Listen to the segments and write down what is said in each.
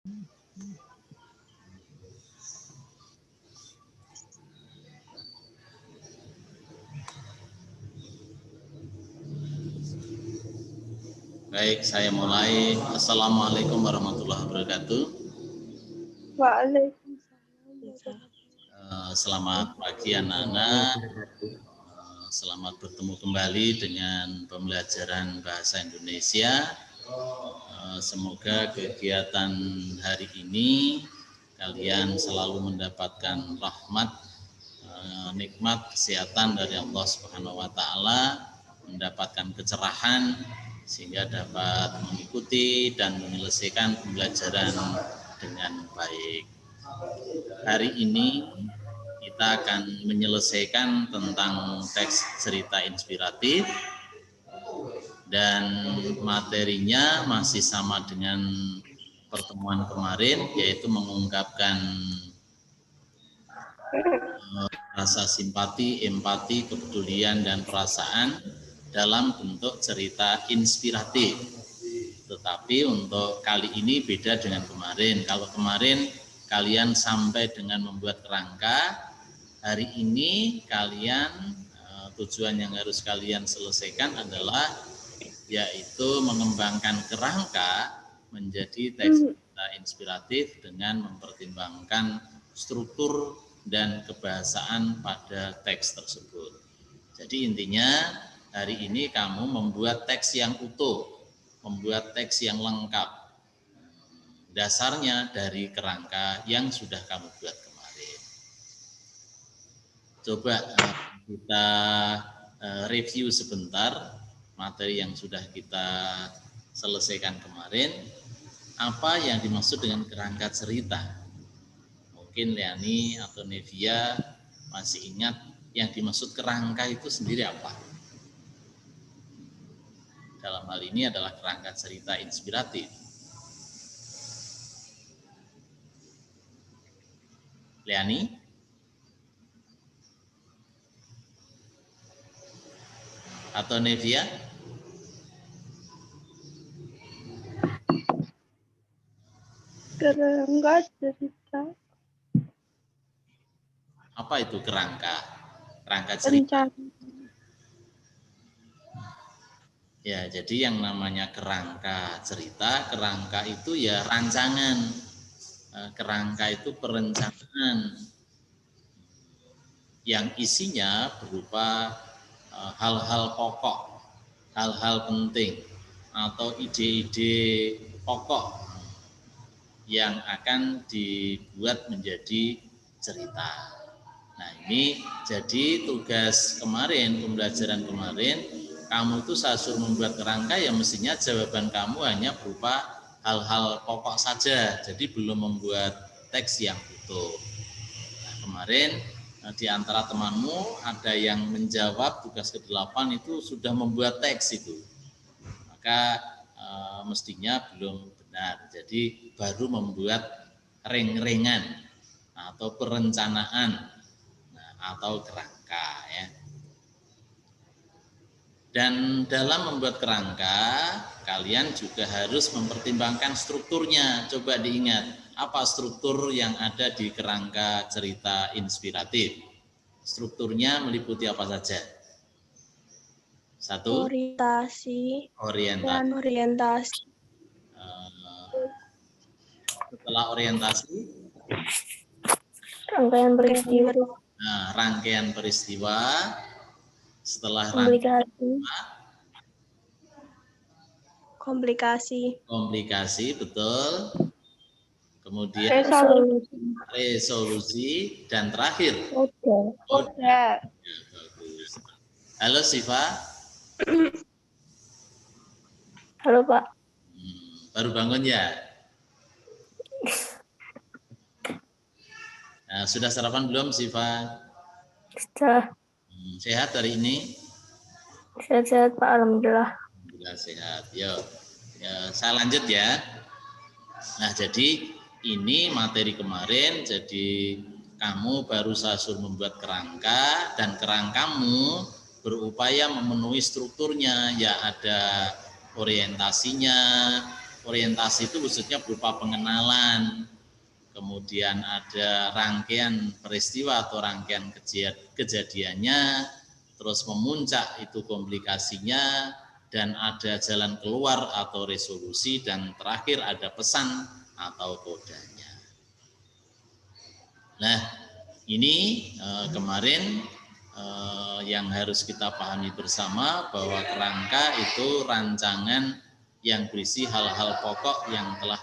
Baik, saya mulai. Assalamualaikum warahmatullahi wabarakatuh. Waalaikumsalam. Selamat pagi anak-anak. Selamat bertemu kembali dengan pembelajaran bahasa Indonesia. Semoga kegiatan hari ini kalian selalu mendapatkan rahmat, nikmat kesehatan dari Allah Subhanahu wa taala, mendapatkan kecerahan sehingga dapat mengikuti dan menyelesaikan pembelajaran dengan baik. Hari ini kita akan menyelesaikan tentang teks cerita inspiratif dan materinya masih sama dengan pertemuan kemarin, yaitu mengungkapkan rasa simpati, empati, kepedulian, dan perasaan dalam bentuk cerita inspiratif. Tetapi untuk kali ini beda dengan kemarin. Kalau kemarin kalian sampai dengan membuat kerangka, hari ini kalian tujuan yang harus kalian selesaikan adalah yaitu mengembangkan kerangka menjadi teks cerita inspiratif dengan mempertimbangkan struktur dan kebahasaan pada teks tersebut. Jadi intinya hari ini kamu membuat teks yang utuh, membuat teks yang lengkap. Dasarnya dari kerangka yang sudah kamu buat kemarin. Coba kita review sebentar materi yang sudah kita selesaikan kemarin. Apa yang dimaksud dengan kerangka cerita? Mungkin Leani atau Nevia masih ingat yang dimaksud kerangka itu sendiri apa? Dalam hal ini adalah kerangka cerita inspiratif. Leani? Atau Nevia? Kerangka cerita. Apa itu kerangka? Kerangka cerita. Ya, jadi yang namanya kerangka cerita, kerangka itu ya rancangan. Kerangka itu perencanaan yang isinya berupa hal-hal pokok, hal-hal penting atau ide-ide pokok yang akan dibuat menjadi cerita. Nah, ini jadi tugas kemarin, pembelajaran kemarin, kamu itu saya suruh membuat kerangka, ya mestinya jawaban kamu hanya berupa hal-hal pokok saja, jadi belum membuat teks yang utuh. Nah, kemarin di antara temanmu ada yang menjawab tugas ke-8 itu sudah membuat teks itu, maka mestinya belum benar, jadi baru membuat reng-rengan atau perencanaan atau kerangka ya. Dan dalam membuat kerangka kalian juga harus mempertimbangkan strukturnya. Coba diingat, apa struktur yang ada di kerangka cerita inspiratif? Strukturnya meliputi apa saja? Satu, orientasi. Setelah orientasi, rangkaian peristiwa. Nah, rangkaian peristiwa. Setelah komplikasi, betul. Kemudian resolusi dan terakhir Oke. Halo Siva. Halo Pak. Baru bangun ya? Nah, sudah sarapan belum Siva? Sudah. Sehat hari ini? Sehat-sehat Pak, alhamdulillah. Alhamdulillah sehat. Yuk, ya, saya lanjut ya. Nah, jadi ini materi kemarin, jadi kamu baru saya suruh membuat kerangka dan kerangkamu berupaya memenuhi strukturnya, ya ada orientasinya, orientasi itu khususnya berupa pengenalan, kemudian ada rangkaian peristiwa atau rangkaian kejadiannya, terus memuncak itu komplikasinya, dan ada jalan keluar atau resolusi, dan terakhir ada pesan atau kodanya. Nah, ini kemarin yang harus kita pahami bersama, bahwa kerangka itu rancangan yang berisi hal-hal pokok yang telah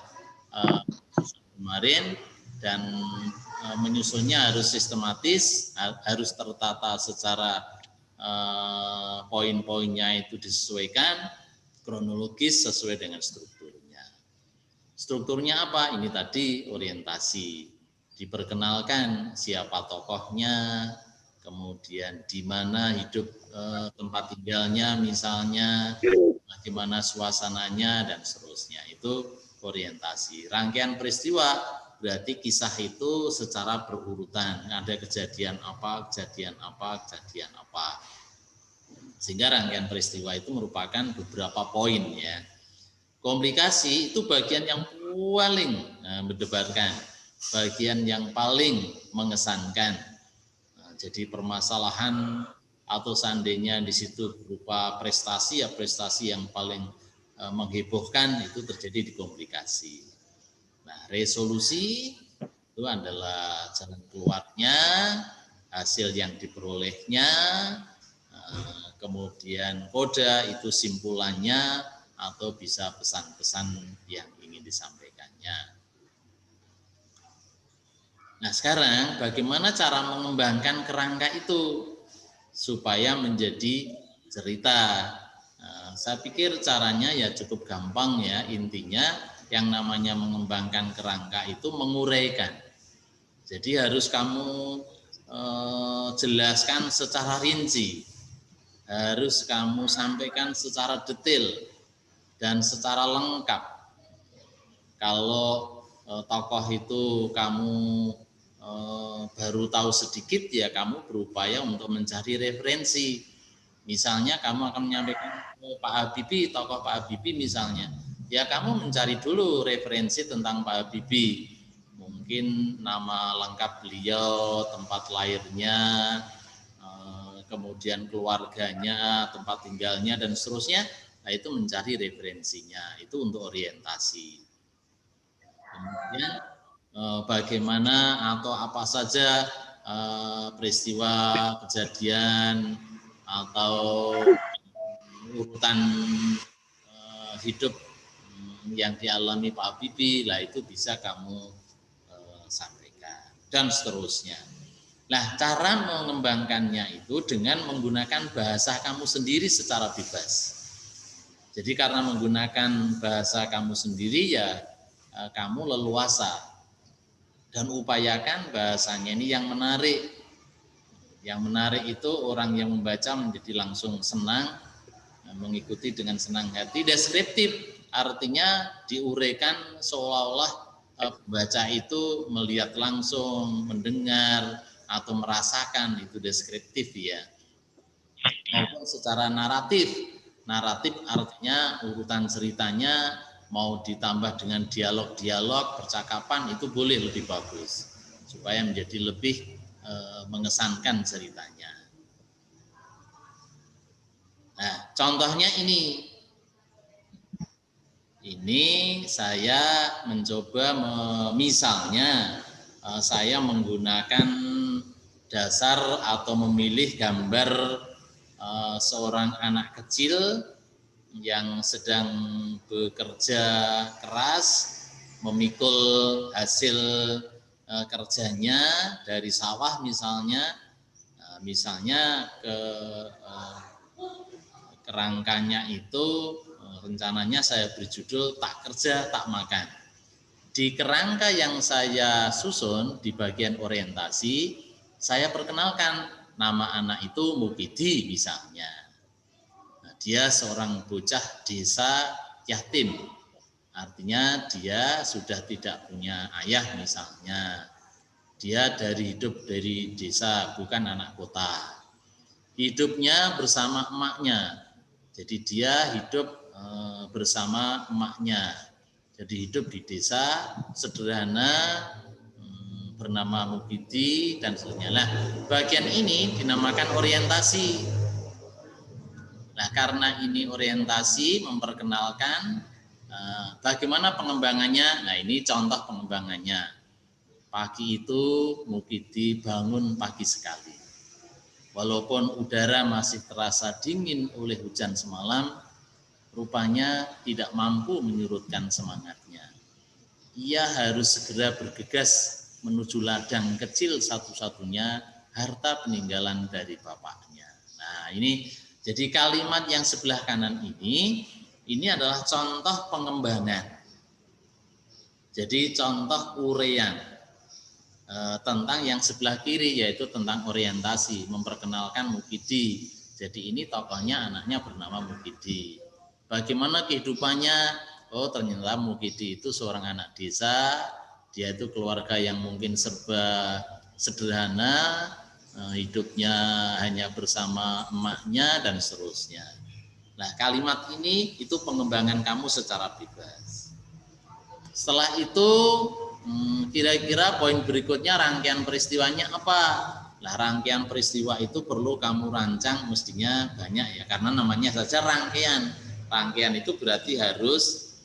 kemarin, dan menyusunnya harus sistematis, harus tertata secara poin-poinnya itu disesuaikan kronologis sesuai dengan strukturnya. Strukturnya apa? Ini tadi orientasi. Diperkenalkan siapa tokohnya, kemudian di mana hidup tempat tinggalnya misalnya, bagaimana suasananya, dan seterusnya. Itu orientasi. Rangkaian peristiwa berarti kisah itu secara berurutan. Ada kejadian apa, kejadian apa, kejadian apa. Sehingga rangkaian peristiwa itu merupakan beberapa poin ya. Komplikasi itu bagian yang paling mendebarkan, bagian yang paling mengesankan. Jadi permasalahan atau seandainya di situ berupa prestasi, ya prestasi yang paling menghebohkan itu terjadi di komplikasi. Nah, resolusi itu adalah jalan keluarnya, hasil yang diperolehnya, kemudian koda itu simpulannya atau bisa pesan-pesan yang ingin disampaikannya. Nah, sekarang bagaimana cara mengembangkan kerangka itu supaya menjadi cerita? Saya pikir caranya ya cukup gampang ya. Intinya yang namanya mengembangkan kerangka itu menguraikan. Jadi harus kamu jelaskan secara rinci, harus kamu sampaikan secara detail dan secara lengkap. Kalau tokoh itu kamu baru tahu sedikit, ya kamu berupaya untuk mencari referensi. Misalnya kamu akan menyampaikan Pak Habibie, tokoh Pak Habibie misalnya, ya kamu mencari dulu referensi tentang Pak Habibie, mungkin nama lengkap beliau, tempat lahirnya, kemudian keluarganya, tempat tinggalnya, dan seterusnya. Nah, itu mencari referensinya, itu untuk orientasi. Kemudian bagaimana atau apa saja peristiwa, kejadian, atau urutan hidup yang dialami Pak Habibie, lah itu bisa kamu sampaikan, dan seterusnya. Nah, cara mengembangkannya itu dengan menggunakan bahasa kamu sendiri secara bebas. Jadi karena menggunakan bahasa kamu sendiri, ya kamu leluasa, dan upayakan bahasanya ini yang menarik. Yang menarik itu orang yang membaca menjadi langsung senang, mengikuti dengan senang hati. Deskriptif artinya diuraikan seolah-olah pembaca itu melihat langsung, mendengar, atau merasakan, itu deskriptif ya. Maupun secara naratif. Naratif artinya urutan ceritanya mau ditambah dengan dialog-dialog, percakapan, itu boleh lebih bagus supaya menjadi lebih mengesankan ceritanya. Nah, contohnya ini saya mencoba misalnya saya menggunakan dasar atau memilih gambar seorang anak kecil yang sedang bekerja keras, memikul hasil kerjanya dari sawah misalnya, kerangkanya itu rencananya saya beri judul Tak Kerja Tak Makan. Di kerangka yang saya susun di bagian orientasi, saya perkenalkan nama anak itu Mukidi misalnya. Nah, dia seorang bocah desa yatim. Artinya dia sudah tidak punya ayah misalnya. Dia hidup dari desa, bukan anak kota. Hidupnya bersama emaknya. Jadi dia hidup bersama emaknya. Jadi hidup di desa sederhana, bernama Mukidi dan seterusnya. Nah, bagian ini dinamakan orientasi. Nah, karena ini orientasi memperkenalkan bagaimana pengembangannya. Nah, ini contoh pengembangannya. Pagi itu Mukidi bangun pagi sekali. Walaupun udara masih terasa dingin oleh hujan semalam, rupanya tidak mampu menyurutkan semangatnya. Ia harus segera bergegas menuju ladang kecil satu-satunya harta peninggalan dari bapaknya. Nah, ini jadi kalimat yang sebelah kanan ini adalah contoh pengembangan. Jadi contoh uraian tentang yang sebelah kiri, yaitu tentang orientasi, memperkenalkan Mukidi. Jadi ini tokohnya anaknya bernama Mukidi. Bagaimana kehidupannya? Oh, ternyata Mukidi itu seorang anak desa. Dia itu keluarga yang mungkin serba sederhana, hidupnya hanya bersama emaknya dan seterusnya. Nah, kalimat ini itu pengembangan kamu secara bebas. Setelah itu kira-kira poin berikutnya rangkaian peristiwanya apa? Nah, rangkaian peristiwa itu perlu kamu rancang, mestinya banyak ya, karena namanya saja rangkaian. Rangkaian itu berarti harus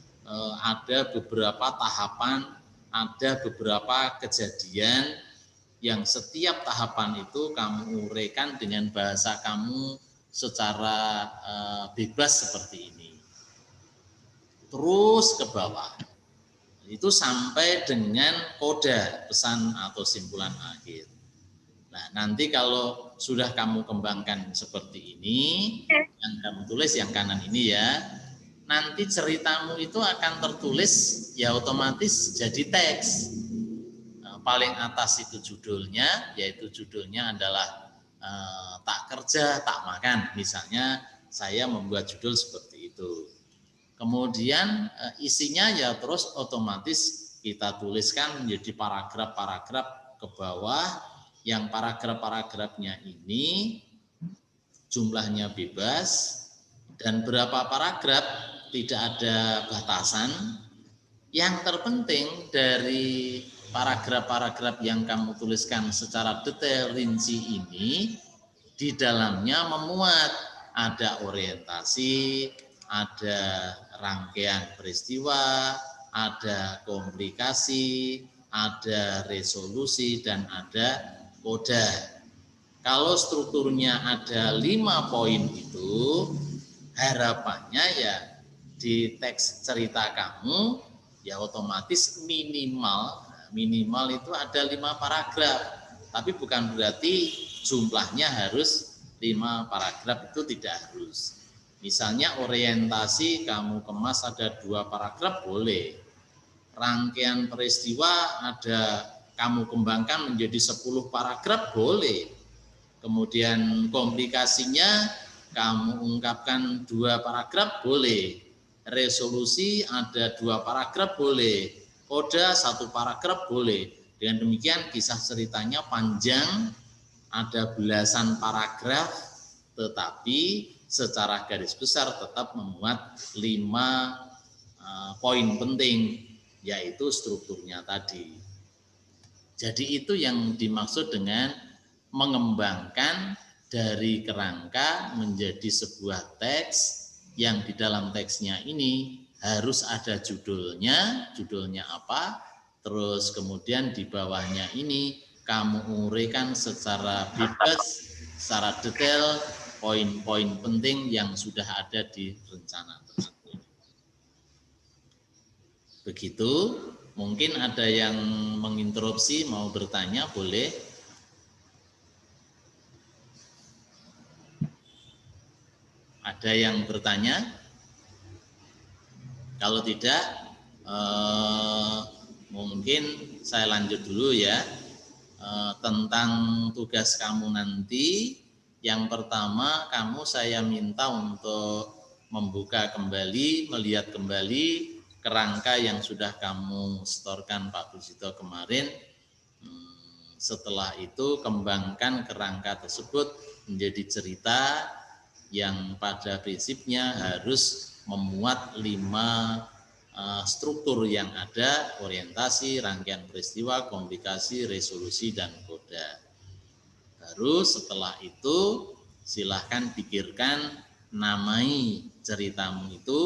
ada beberapa tahapan, ada beberapa kejadian yang setiap tahapan itu kamu uraikan dengan bahasa kamu secara bebas seperti ini. Terus ke bawah. Itu sampai dengan koda, pesan atau simpulan akhir. Nah, nanti kalau sudah kamu kembangkan seperti ini, yang kamu tulis yang kanan ini ya, nanti ceritamu itu akan tertulis ya otomatis jadi teks. Nah, paling atas itu judulnya, yaitu judulnya adalah tak kerja, tak makan. Misalnya saya membuat judul seperti itu. Kemudian isinya ya terus otomatis kita tuliskan menjadi paragraf-paragraf ke bawah, yang paragraf-paragrafnya ini jumlahnya bebas dan berapa paragraf tidak ada batasan. Yang terpenting dari paragraf-paragraf yang kamu tuliskan secara detail rinci ini, di dalamnya memuat ada orientasi, ada rangkaian peristiwa, ada komplikasi, ada resolusi, dan ada koda. Kalau strukturnya ada 5 poin itu, harapannya ya di teks cerita kamu ya otomatis minimal itu ada 5 paragraf. Tapi bukan berarti jumlahnya harus 5 paragraf, itu tidak harus. Misalnya orientasi kamu kemas ada 2 paragraf boleh. Rangkaian peristiwa ada kamu kembangkan menjadi 10 paragraf boleh. Kemudian komplikasinya kamu ungkapkan 2 paragraf boleh. Resolusi ada 2 paragraf boleh. Koda 1 paragraf boleh. Dengan demikian kisah ceritanya panjang, ada belasan paragraf, tetapi secara garis besar tetap memuat 5 poin penting, yaitu strukturnya tadi. Jadi itu yang dimaksud dengan mengembangkan dari kerangka menjadi sebuah teks yang di dalam teksnya ini harus ada judulnya apa, terus kemudian di bawahnya ini kamu uraikan secara bebas, secara detail poin-poin penting yang sudah ada di rencana tersebut. Begitu, mungkin ada yang menginterupsi, mau bertanya, boleh. Ada yang bertanya? Kalau tidak, mungkin saya lanjut dulu ya. Tentang tugas kamu nanti, yang pertama saya minta untuk membuka kembali, melihat kembali kerangka yang sudah kamu setorkan Pak Busito kemarin. Setelah itu kembangkan kerangka tersebut menjadi cerita yang pada prinsipnya harus memuat 5 struktur yang ada, orientasi, rangkaian peristiwa, komplikasi, resolusi, dan koda. Baru setelah itu silahkan pikirkan, namai ceritamu itu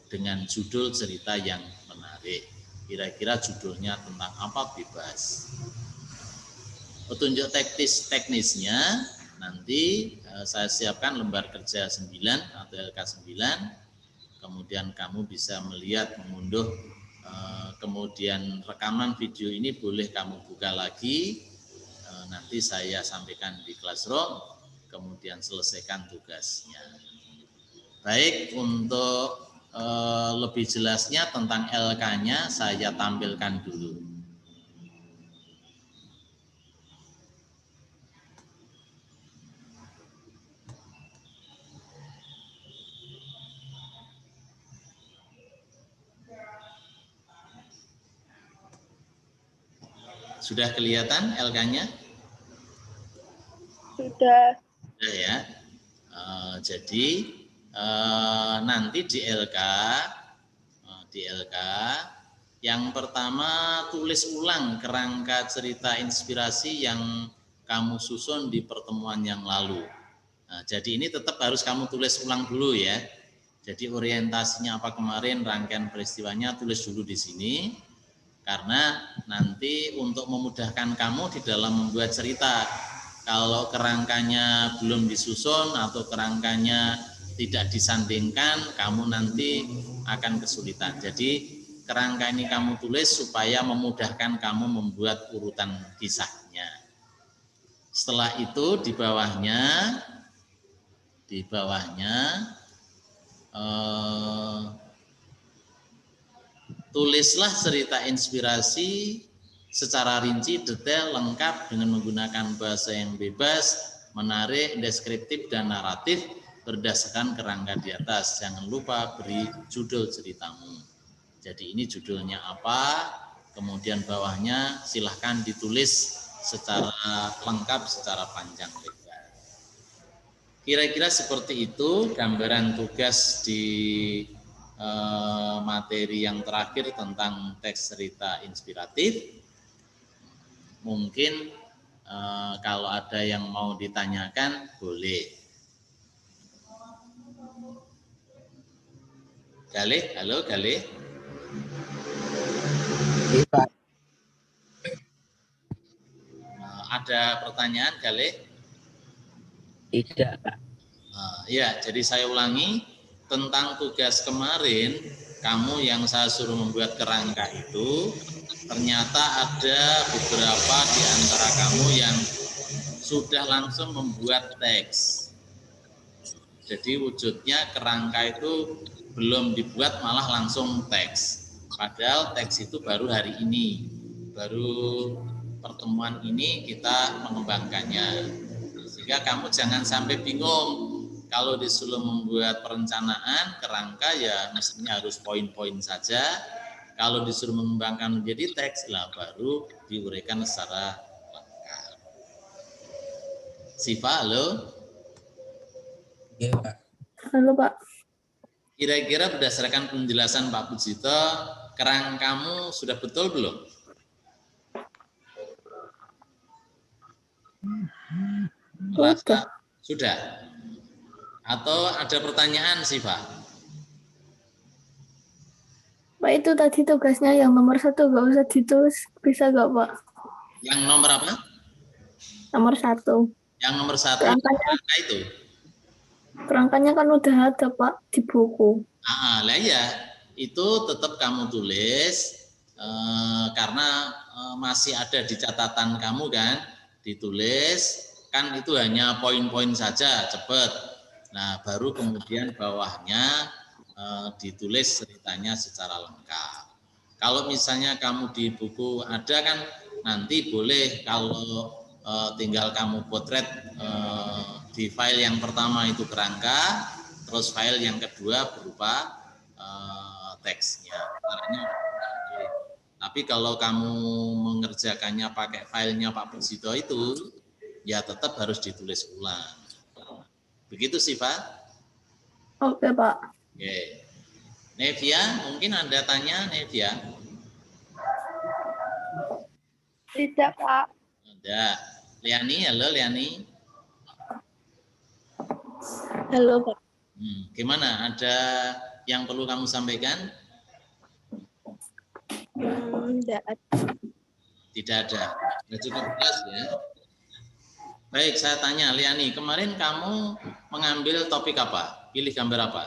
dengan judul cerita yang menarik. Kira-kira judulnya tentang apa, bebas. Petunjuk teknisnya nanti saya siapkan lembar kerja 9 atau LK 9. Kemudian kamu bisa melihat, mengunduh, kemudian rekaman video ini boleh kamu buka lagi. Nanti saya sampaikan di classroom, kemudian selesaikan tugasnya. Baik, untuk lebih jelasnya tentang LK-nya saya tampilkan dulu. Sudah kelihatan LK-nya? Sudah. Sudah ya. Jadi nanti di LK yang pertama tulis ulang kerangka cerita inspirasi yang kamu susun di pertemuan yang lalu. Nah, jadi ini tetap harus kamu tulis ulang dulu ya. Jadi orientasinya apa kemarin, rangkaian peristiwanya tulis dulu di sini. Karena nanti untuk memudahkan kamu di dalam membuat cerita, kalau kerangkanya belum disusun atau kerangkanya tidak disandingkan, kamu nanti akan kesulitan. Jadi kerangka ini kamu tulis supaya memudahkan kamu membuat urutan kisahnya. Setelah itu di bawahnya tulislah cerita inspirasi secara rinci, detail, lengkap dengan menggunakan bahasa yang bebas, menarik, deskriptif, dan naratif berdasarkan kerangka di atas. Jangan lupa beri judul ceritamu. Jadi ini judulnya apa, kemudian bawahnya silahkan ditulis secara lengkap, secara panjang lebar. Kira-kira seperti itu gambaran tugas di materi yang terakhir tentang teks cerita inspiratif. Mungkin kalau ada yang mau ditanyakan boleh. Galih, halo Galih. Iya, Pak. Ada pertanyaan Galih? Tidak, Pak. Ya, jadi saya ulangi tentang tugas kemarin, kamu yang saya suruh membuat kerangka itu, ternyata ada beberapa di antara kamu yang sudah langsung membuat teks. Jadi wujudnya kerangka itu belum dibuat, malah langsung teks. Padahal teks itu baru hari ini, baru pertemuan ini kita mengembangkannya. Sehingga kamu jangan sampai bingung. Kalau disuruh membuat perencanaan kerangka ya mestinya harus poin-poin saja. Kalau disuruh mengembangkan menjadi teks lah baru diuraikan secara lengkap. Siva, halo. Iya, Pak. Halo, Pak. Kira-kira berdasarkan penjelasan Pak Pujito, kerangkamu sudah betul belum? Sudah. Atau ada pertanyaan sih Pak? Pak, itu tadi tugasnya yang nomor 1 nggak usah ditulis, bisa nggak Pak? Yang nomor apa? Nomor 1. Yang nomor 1 kerangkanya itu? Kerangkanya kan udah ada Pak di buku. Lah ya, itu tetap kamu tulis karena masih ada di catatan kamu kan, ditulis kan itu hanya poin-poin saja, cepat. Nah, baru kemudian bawahnya ditulis ceritanya secara lengkap. Kalau misalnya kamu di buku ada kan, nanti boleh kalau tinggal kamu potret di file yang pertama itu kerangka, terus file yang kedua berupa teksnya. Tapi kalau kamu mengerjakannya pakai filenya Pak Pujito itu, ya tetap harus ditulis ulang. Begitu sih Pak? Oke Pak. Oke. Nevia, mungkin Anda tanya, Nevia? Tidak, Pak. Ada. Liani, halo Liani. Halo, Pak. Gimana? Ada yang perlu kamu sampaikan? Tidak ada. Tidak ada. Sudah cukup jelas ya. Baik, saya tanya Liani, kemarin kamu mengambil topik apa? Pilih gambar apa?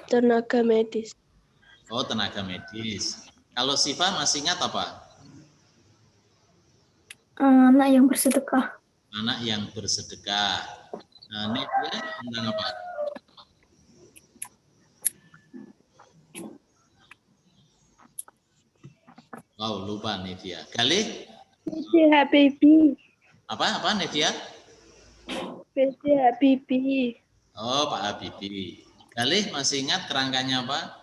Tenaga medis. Oh, tenaga medis. Kalau Siva masih ingat apa? Anak yang bersedekah. Anak yang bersedekah. Nah, Nevia tentang apa? Wow, lupa Nevia. Galih? B.J. Habibie. Apa Nevia? B.J. Habibie. Oh, Pak Habibie. Galih masih ingat kerangkanya apa?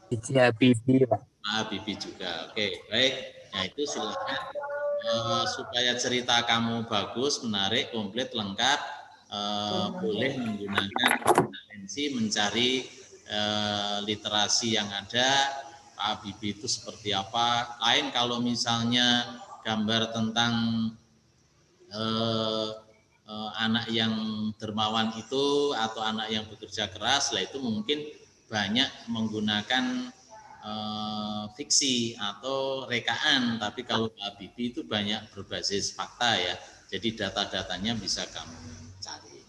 B.J. Habibie, Pak. Pak Habibie juga. Oke, baik. Nah, itu silakan supaya cerita kamu bagus, menarik, komplit, lengkap, boleh menggunakan atensi mencari literasi yang ada. Pak Habibie itu seperti apa? Lain kalau misalnya gambar tentang anak yang dermawan itu atau anak yang bekerja keras, lah itu mungkin banyak menggunakan fiksi atau rekaan, tapi kalau Pak Habibie itu banyak berbasis fakta ya, jadi data-datanya bisa kamu cari.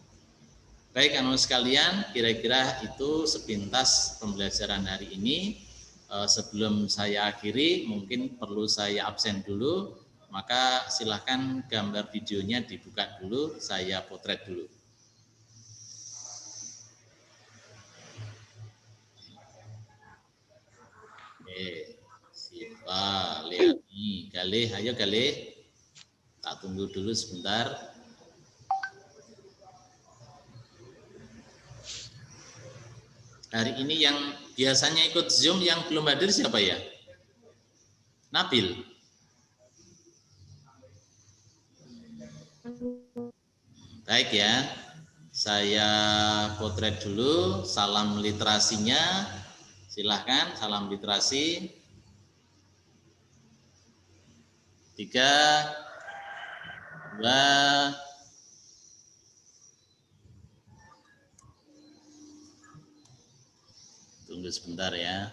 Baik anak sekalian, kira-kira itu sepintas pembelajaran hari ini. Sebelum saya akhiri, mungkin perlu saya absen dulu, maka silahkan gambar videonya dibuka dulu, saya potret dulu. Oke, Siva, Liani, Galih, ayo Galih, tak tunggu dulu sebentar. Hari ini yang biasanya ikut Zoom yang belum hadir siapa ya? Nabil. Baik ya, saya potret dulu, salam literasinya, silahkan salam literasi. 3, 2, tunggu sebentar ya.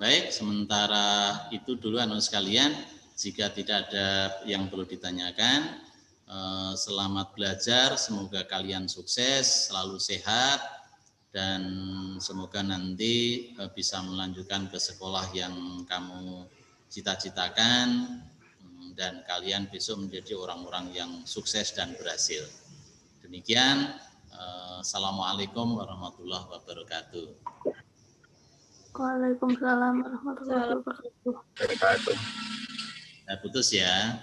Baik, sementara itu dulu anak sekalian, jika tidak ada yang perlu ditanyakan, selamat belajar, semoga kalian sukses, selalu sehat, dan semoga nanti bisa melanjutkan ke sekolah yang kamu cita-citakan, dan kalian besok menjadi orang-orang yang sukses dan berhasil. Demikian, Assalamualaikum warahmatullahi wabarakatuh. Waalaikumsalam warahmatullahi wabarakatuh. Saya putus ya.